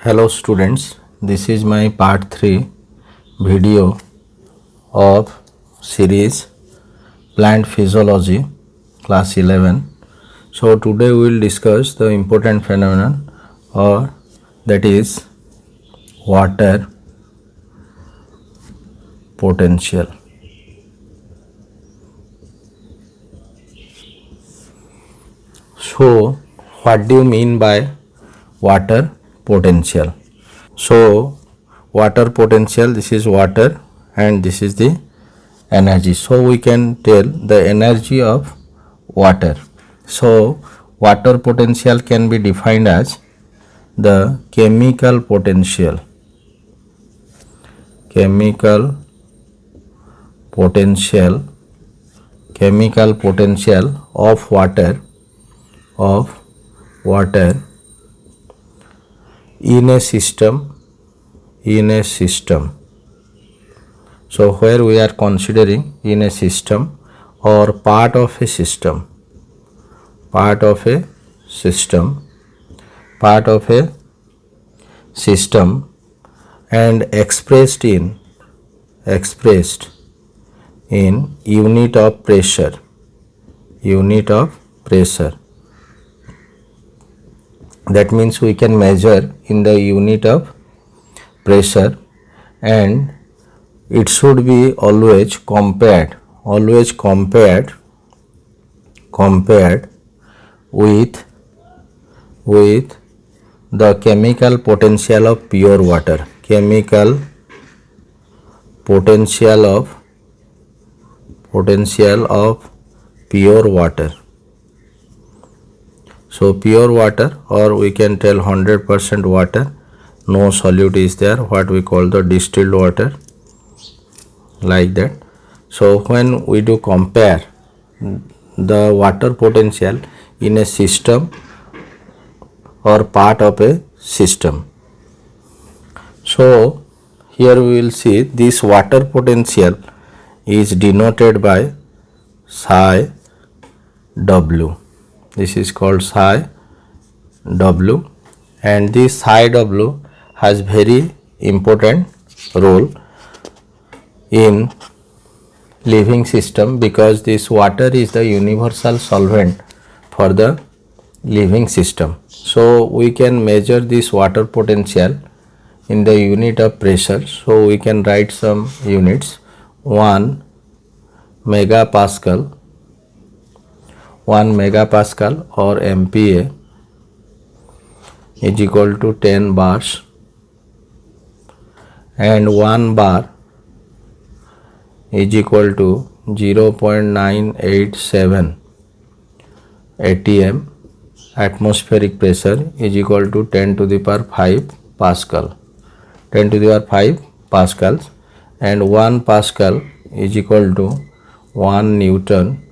Hello students, this is my part 3 video of series Plant Physiology class 11. So today we will discuss the important phenomenon or that is water potential. So what do you mean by water potential? So water potential, this is water and this is the energy. So we can tell the energy of water. So water potential can be defined as the chemical potential of water in a system. So where we are considering in a system or part of a system and expressed in unit of pressure. That means we can measure in the unit of pressure, and it should be always compared with the chemical potential of pure water. Pure water. So pure water, or we can tell 100% water, no solute is there, what we call the distilled water, like that. So when we do compare the water potential in a system or part of a system, so here we will see this water potential is denoted by psi W. This is called psi W, and this psi W has very important role in living system, because this water is the universal solvent for the living system. So we can measure this water potential in the unit of pressure. So we can write some units. 1 megapascal or MPa is equal to 10 bars, and 1 bar is equal to 0.987 atm. Atmospheric pressure is equal to 10 to the power 5 pascals, and 1 pascal is equal to 1 newton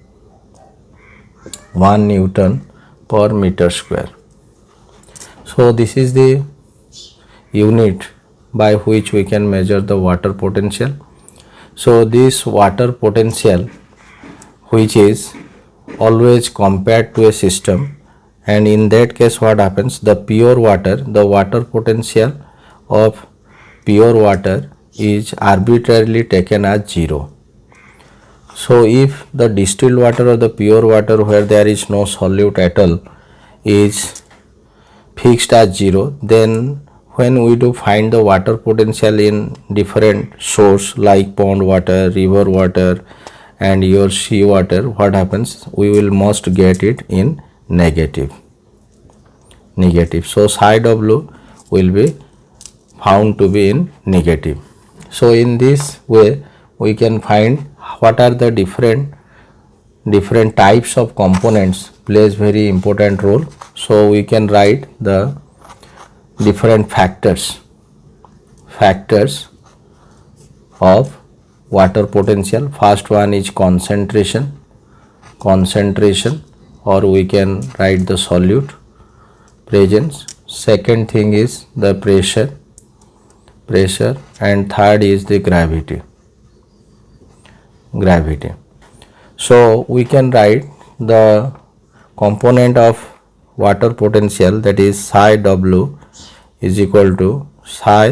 per meter square. So this is the unit by which we can measure the water potential. So this water potential, which is always compared to a system, and in that case what happens, the water potential of pure water is arbitrarily taken as 0. So if the distilled water or the pure water where there is no solute at all is fixed as 0, then when we do find the water potential in different source like pond water, river water and your sea water, what happens, we will must get it in negative. So psi W will be found to be in negative. So in this way we can find what are the different types of components plays very important role. So we can write the different factors of water potential. First one is concentration, or we can write the solute presence. Second thing is the pressure, and third is the gravity. So we can write the component of water potential, that is psi W is equal to psi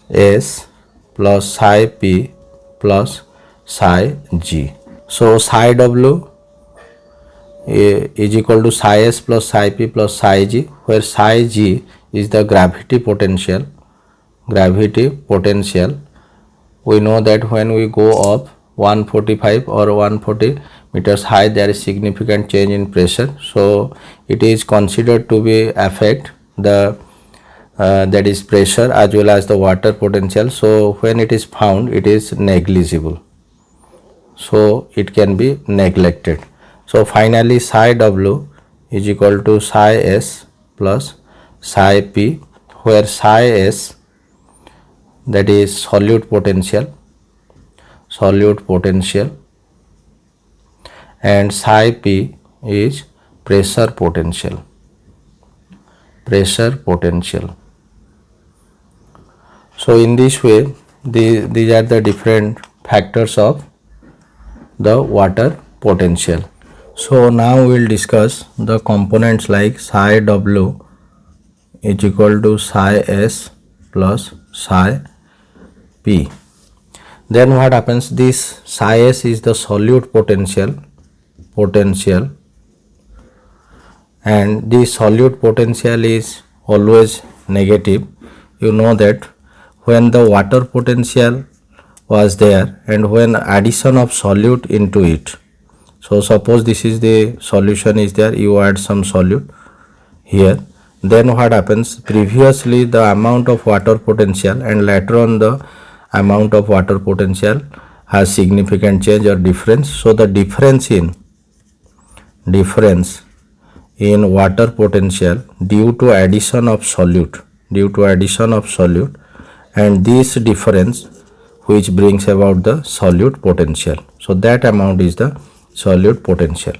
s plus psi p plus psi g. So psi w is equal to psi s plus psi p plus psi g, where psi g is the gravity potential. We know that when we go up 145 or 140 meters high, there is significant change in pressure, so it is considered to be affect the that is pressure as well as the water potential. So when it is found, it is negligible, so it can be neglected. So finally psi w is equal to psi s plus psi p, where psi s, that is solute potential, and psi p is pressure potential. So in this way, these are the different factors of the water potential. So now we will discuss the components like psi w is equal to psi s plus psi p. Then what happens, this psi s is the solute potential, and the solute potential is always negative. You know that when the water potential was there and when addition of solute into it, so suppose this is the solution is there, you add some solute here, then what happens, previously the amount of water potential and later on the amount of water potential has significant change or difference. So the difference in water potential due to addition of solute, and this difference which brings about the solute potential, so that amount is the solute potential.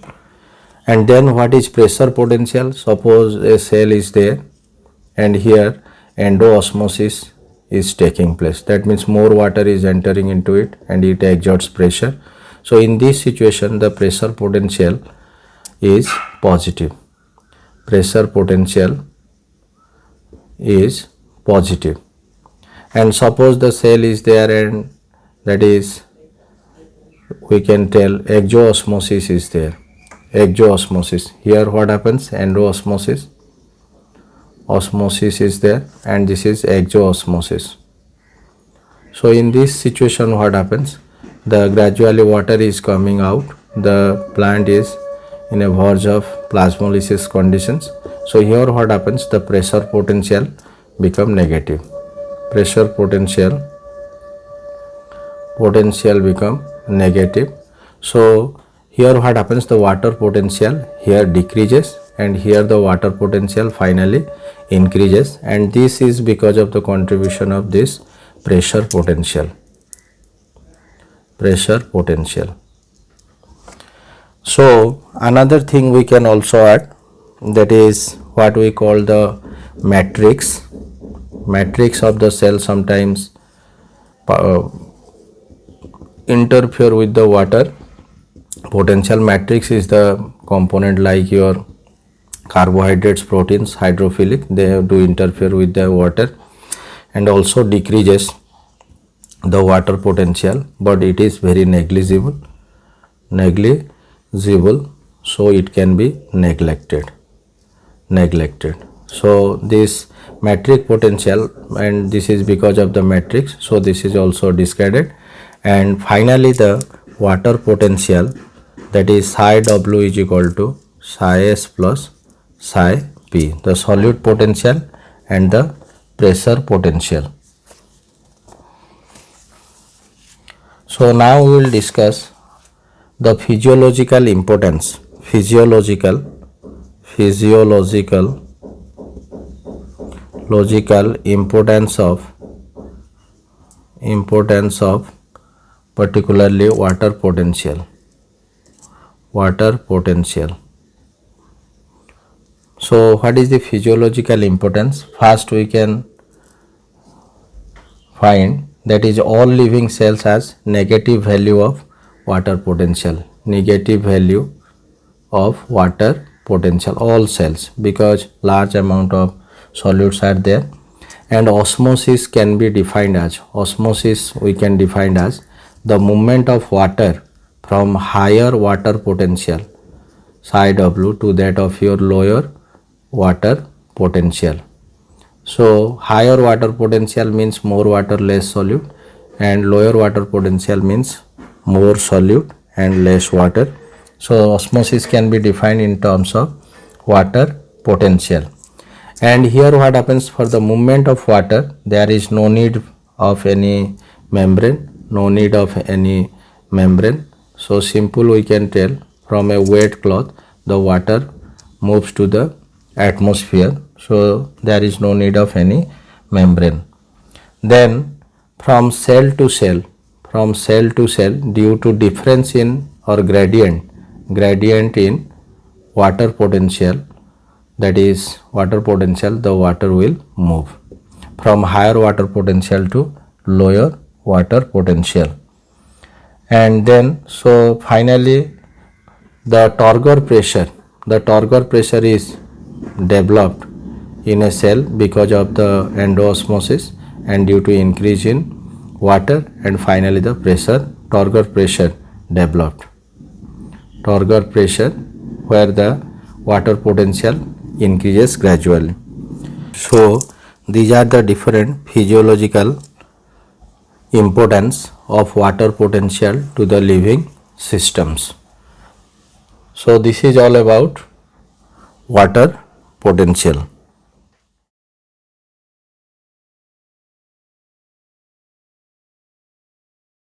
And then what is pressure potential? Suppose a cell is there and here endoosmosis is taking place, that means more water is entering into it and it exerts pressure. So in this situation the pressure potential is positive. And suppose the cell is there and that is, we can tell exoosmosis is there. Here what happens, osmosis is there and this is exoosmosis. So in this situation what happens, the gradually water is coming out, the plant is in a verge of plasmolysis conditions. So here what happens, the pressure potential become negative, become negative. So here what happens, the water potential here decreases and here the water potential finally increases, and this is because of the contribution of this pressure potential. So another thing we can also add, that is what we call the matrix of the cell sometimes interfere with the water potential. Matrix is the component like your carbohydrates, proteins, hydrophilic, they do interfere with the water and also decreases the water potential, but it is very negligible, so it can be neglected. So this matrix potential, and this is because of the matrix, so this is also discarded. And finally the water potential, that is psi w is equal to psi s plus psi p, the solute potential and the pressure potential. So now we will discuss the physiological importance, importance of particularly water potential. So what is the physiological importance? First we can find that is all living cells has negative value of water potential, all cells, because large amount of solutes are there. And osmosis can be defined as, osmosis we can define as the movement of water from higher water potential psi W to that of your lower water potential. So higher water potential means more water less solute, and lower water potential means more solute and less water. So osmosis can be defined in terms of water potential. And here what happens, for the movement of water there is no need of any membrane, So simple we can tell, from a wet cloth the water moves to the atmosphere, so there is no need of any membrane. Then from cell to cell, due to difference in or gradient in water potential, that is water potential, the water will move from higher water potential to lower water potential. And then so finally the turgor pressure is developed in a cell because of the endoosmosis and due to increase in water, and finally the turgor pressure developed, where the water potential increases gradually. So these are the different physiological importance of water potential to the living systems. So this is all about water potential.